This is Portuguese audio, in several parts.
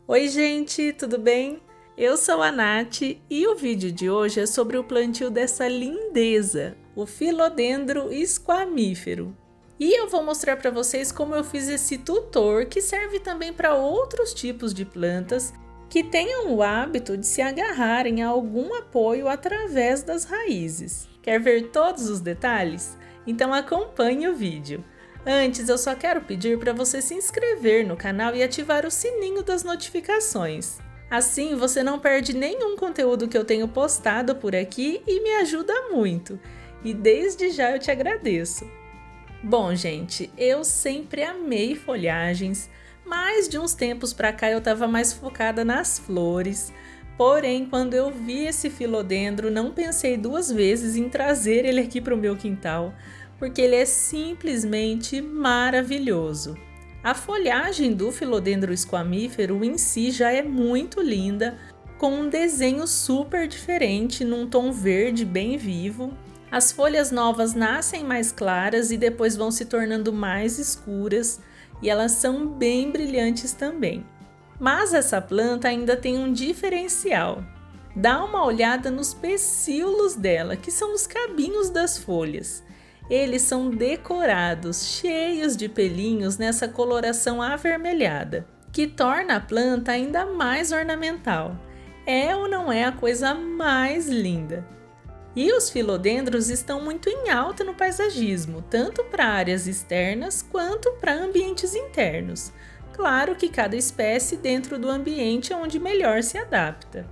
Oi gente, tudo bem? Eu sou a Nath e o vídeo de hoje é sobre o plantio dessa lindeza, o Philodendron squamífero. E eu vou mostrar para vocês como eu fiz esse tutor que serve também para outros tipos de plantas que tenham o hábito de se agarrarem a algum apoio através das raízes. Quer ver todos os detalhes? Então acompanhe o vídeo. Antes, eu só quero pedir para você se inscrever no canal e ativar o sininho das notificações. Assim, você não perde nenhum conteúdo que eu tenho postado por aqui e me ajuda muito. E desde já eu te agradeço. Bom, gente, eu sempre amei folhagens, mas de uns tempos para cá eu estava mais focada nas flores. Porém, quando eu vi esse filodendro, não pensei duas vezes em trazer ele aqui para o meu quintal, porque ele é simplesmente maravilhoso. A folhagem do Philodendron squamífero em si já é muito linda, com um desenho super diferente num tom verde bem vivo. As folhas novas nascem mais claras e depois vão se tornando mais escuras, e elas são bem brilhantes também. Mas essa planta ainda tem um diferencial. Dá uma olhada nos pecíolos dela, que são os cabinhos das folhas. Eles são decorados, cheios de pelinhos nessa coloração avermelhada, que torna a planta ainda mais ornamental. É ou não é a coisa mais linda? E os filodendros estão muito em alta no paisagismo, tanto para áreas externas quanto para ambientes internos. Claro que cada espécie dentro do ambiente onde melhor se adapta.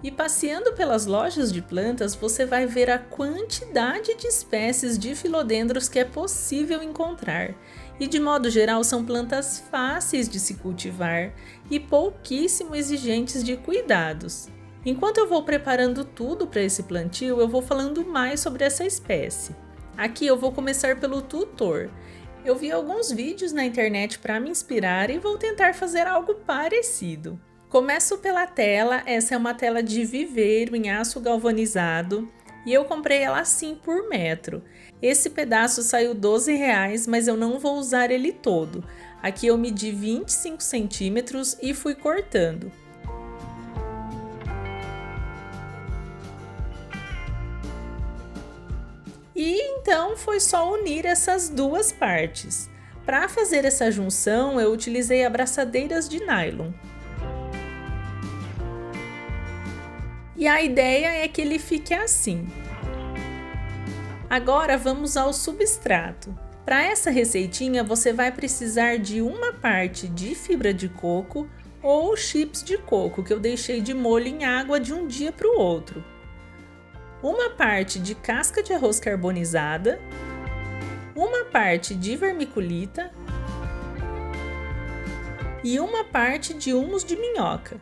E passeando pelas lojas de plantas, você vai ver a quantidade de espécies de filodendros que é possível encontrar. E de modo geral são plantas fáceis de se cultivar e pouquíssimo exigentes de cuidados. Enquanto eu vou preparando tudo para esse plantio, eu vou falando mais sobre essa espécie. Aqui eu vou começar pelo tutor. Eu vi alguns vídeos na internet para me inspirar e vou tentar fazer algo parecido. Começo pela tela, essa é uma tela de viveiro em aço galvanizado e eu comprei ela assim por metro. Esse pedaço saiu R$12, mas eu não vou usar ele todo. Aqui eu medi 25 centímetros e fui cortando. E então foi só unir essas duas partes. Para fazer essa junção, eu utilizei abraçadeiras de nylon. E a ideia é que ele fique assim. Agora vamos ao substrato. Para essa receitinha você vai precisar de uma parte de fibra de coco ou chips de coco que eu deixei de molho em água de um dia para o outro. Uma parte de casca de arroz carbonizada, uma parte de vermiculita e uma parte de humus de minhoca.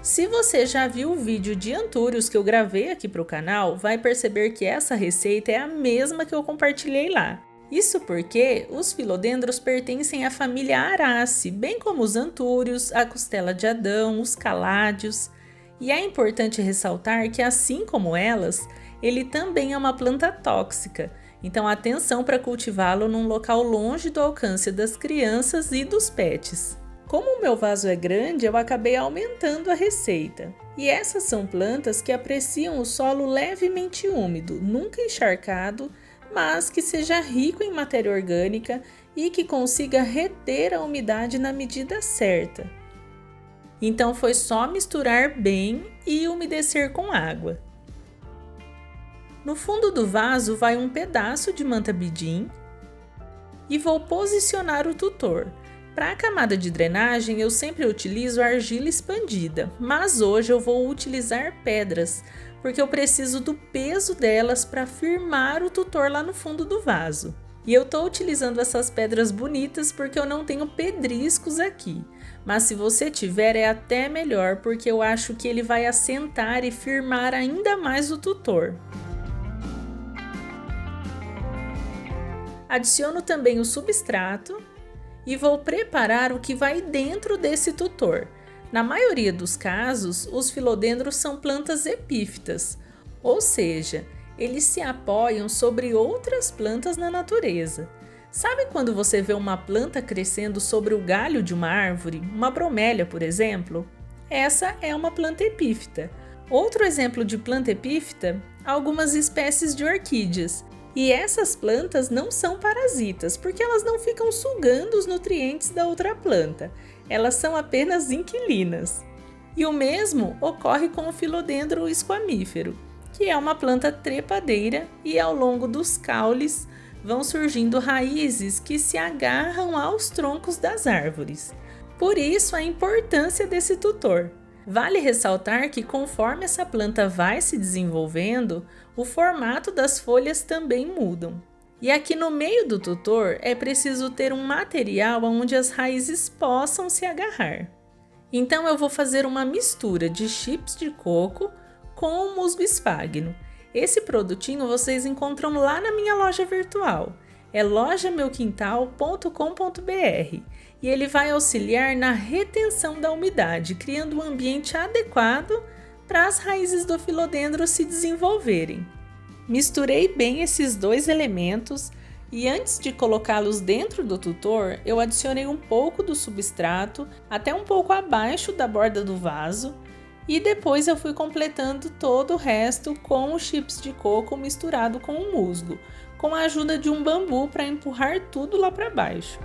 Se você já viu o vídeo de antúrios que eu gravei aqui para o canal, vai perceber que essa receita é a mesma que eu compartilhei lá. Isso porque os filodendros pertencem à família Araceae, bem como os antúrios, a costela de Adão, os caládios. E é importante ressaltar que, assim como elas, ele também é uma planta tóxica, então atenção para cultivá-lo num local longe do alcance das crianças e dos pets. Como o meu vaso é grande, eu acabei aumentando a receita. E essas são plantas que apreciam o solo levemente úmido, nunca encharcado, mas que seja rico em matéria orgânica e que consiga reter a umidade na medida certa. Então foi só misturar bem e umedecer com água. No fundo do vaso vai um pedaço de manta bidim e vou posicionar o tutor. Para a camada de drenagem eu sempre utilizo argila expandida, mas hoje eu vou utilizar pedras, porque eu preciso do peso delas para firmar o tutor lá no fundo do vaso. E eu estou utilizando essas pedras bonitas porque eu não tenho pedriscos aqui, mas se você tiver é até melhor, porque eu acho que ele vai assentar e firmar ainda mais o tutor. Adiciono também o substrato e vou preparar o que vai dentro desse tutor. Na maioria dos casos, os filodendros são plantas epífitas, ou seja, eles se apoiam sobre outras plantas na natureza. Sabe quando você vê uma planta crescendo sobre o galho de uma árvore, uma bromélia, por exemplo? Essa é uma planta epífita. Outro exemplo de planta epífita, algumas espécies de orquídeas. E essas plantas não são parasitas, porque elas não ficam sugando os nutrientes da outra planta. Elas são apenas inquilinas. E o mesmo ocorre com o Philodendron squamífero, que é uma planta trepadeira e ao longo dos caules vão surgindo raízes que se agarram aos troncos das árvores. Por isso a importância desse tutor. Vale ressaltar que conforme essa planta vai se desenvolvendo, o formato das folhas também mudam. E aqui no meio do tutor é preciso ter um material onde as raízes possam se agarrar. Então eu vou fazer uma mistura de chips de coco com o musgo esfagno. Esse produtinho vocês encontram lá na minha loja virtual. É lojameuquintal.com.br e ele vai auxiliar na retenção da umidade, criando um ambiente adequado para as raízes do filodendro se desenvolverem. Misturei bem esses dois elementos e antes de colocá-los dentro do tutor, eu adicionei um pouco do substrato até um pouco abaixo da borda do vaso e depois eu fui completando todo o resto com os chips de coco misturado com o musgo, com a ajuda de um bambu para empurrar tudo lá para baixo.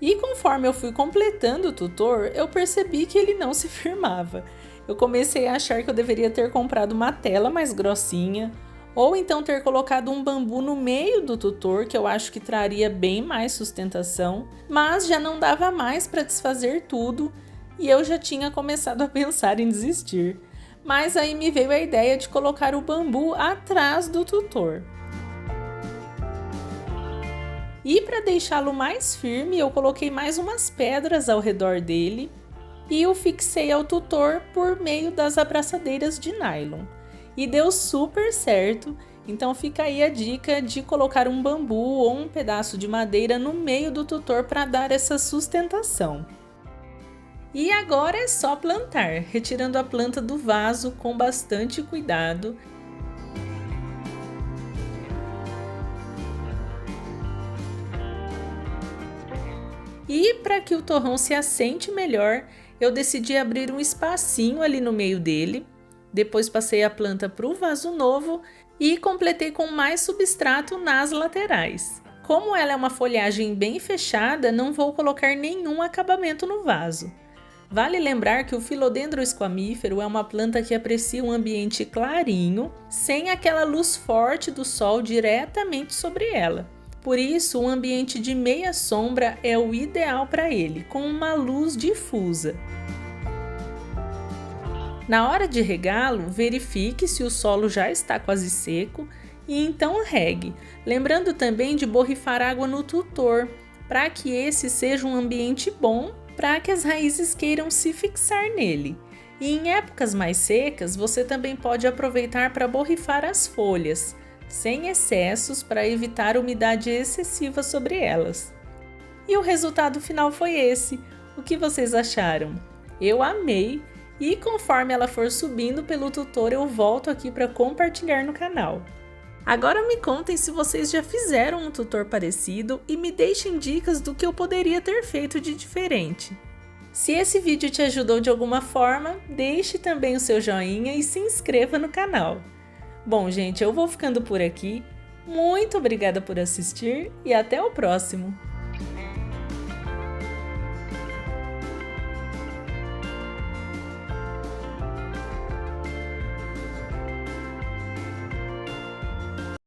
E conforme eu fui completando o tutor, eu percebi que ele não se firmava. Eu comecei a achar que eu deveria ter comprado uma tela mais grossinha, ou então ter colocado um bambu no meio do tutor, que eu acho que traria bem mais sustentação, mas já não dava mais para desfazer tudo e eu já tinha começado a pensar em desistir. Mas aí me veio a ideia de colocar o bambu atrás do tutor. E para deixá-lo mais firme, eu coloquei mais umas pedras ao redor dele e o fixei ao tutor por meio das abraçadeiras de nylon. E deu super certo, então fica aí a dica de colocar um bambu ou um pedaço de madeira no meio do tutor para dar essa sustentação. E agora é só plantar, retirando a planta do vaso com bastante cuidado. E para que o torrão se assente melhor, eu decidi abrir um espacinho ali no meio dele. Depois passei a planta para o vaso novo e completei com mais substrato nas laterais. Como ela é uma folhagem bem fechada, não vou colocar nenhum acabamento no vaso. Vale lembrar que o Philodendron squamífero é uma planta que aprecia um ambiente clarinho, sem aquela luz forte do sol diretamente sobre ela. Por isso, um ambiente de meia sombra é o ideal para ele, com uma luz difusa. Na hora de regá-lo, verifique se o solo já está quase seco e então regue, lembrando também de borrifar água no tutor, para que esse seja um ambiente bom para que as raízes queiram se fixar nele. E em épocas mais secas, você também pode aproveitar para borrifar as folhas, sem excessos para evitar umidade excessiva sobre elas. E o resultado final foi esse. O que vocês acharam? Eu amei e conforme ela for subindo pelo tutor eu volto aqui para compartilhar no canal. Agora me contem se vocês já fizeram um tutor parecido e me deixem dicas do que eu poderia ter feito de diferente. Se esse vídeo te ajudou de alguma forma, deixe também o seu joinha e se inscreva no canal. Bom, gente, eu vou ficando por aqui. Muito obrigada por assistir e até o próximo!